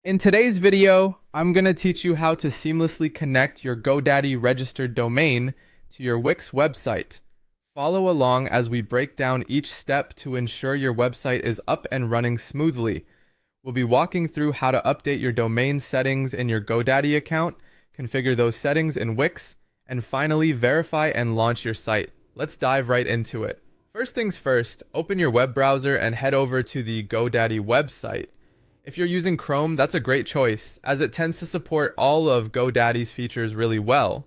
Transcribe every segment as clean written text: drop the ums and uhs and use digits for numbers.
In today's video, I'm going to teach you how to seamlessly connect your GoDaddy registered domain to your Wix website. Follow along as we break down each step to ensure your website is up and running smoothly. We'll be walking through how to update your domain settings in your GoDaddy account, configure those settings in Wix, and finally verify and launch your site. Let's dive right into it. First things first, open your web browser and head over to the GoDaddy website. If you're using Chrome, that's a great choice, as it tends to support all of GoDaddy's features really well.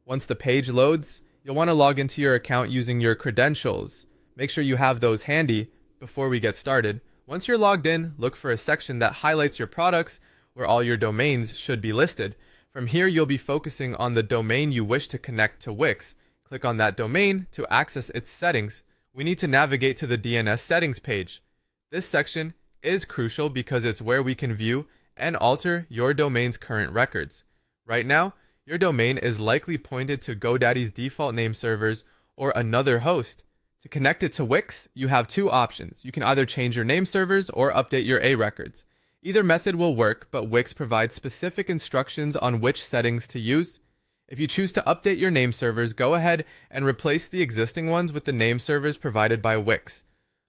Once the page loads, you'll want to log into your account using your credentials. Make sure you have those handy before we get started. Once you're logged in, look for a section that highlights your products where all your domains should be listed. From here, you'll be focusing on the domain you wish to connect to Wix. Click on that domain to access its settings. We need to navigate to the DNS settings page. This section is crucial because it's where we can view and alter your domain's current records. Right now, your domain is likely pointed to GoDaddy's default name servers or another host. To connect it to Wix, you have two options. You can either change your name servers or update your A records. Either method will work, but Wix provides specific instructions on which settings to use. If you choose to update your name servers, go ahead and replace the existing ones with the name servers provided by Wix.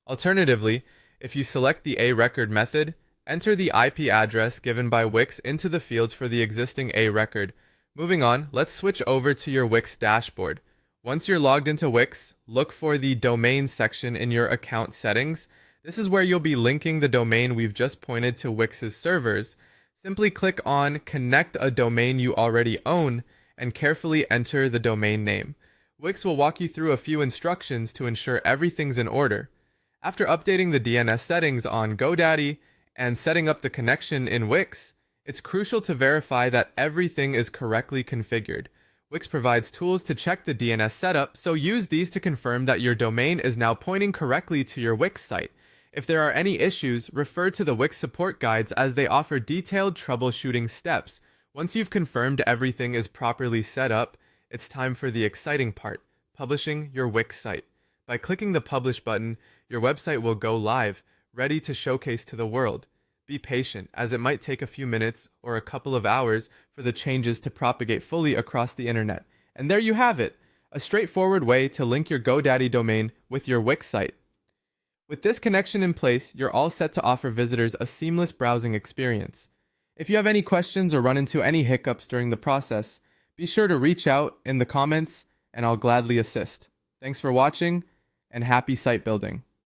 Alternatively, if you select the A record method, enter the IP address given by Wix into the fields for the existing A record. Moving on, let's switch over to your Wix dashboard. Once you're logged into Wix, look for the domain section in your account settings. This is where you'll be linking the domain we've just pointed to Wix's servers. Simply click on Connect a domain you already own and carefully enter the domain name. Wix will walk you through a few instructions to ensure everything's in order. After updating the DNS settings on GoDaddy and setting up the connection in Wix, it's crucial to verify that everything is correctly configured. Wix provides tools to check the DNS setup, so use these to confirm that your domain is now pointing correctly to your Wix site. If there are any issues, refer to the Wix support guides as they offer detailed troubleshooting steps. Once you've confirmed everything is properly set up, it's time for the exciting part, publishing your Wix site. By clicking the Publish button, your website will go live, ready to showcase to the world. Be patient, as it might take a few minutes or a couple of hours for the changes to propagate fully across the internet. And there you have it, a straightforward way to link your GoDaddy domain with your Wix site. With this connection in place, you're all set to offer visitors a seamless browsing experience. If you have any questions or run into any hiccups during the process, be sure to reach out in the comments and I'll gladly assist. Thanks for watching, and happy site building.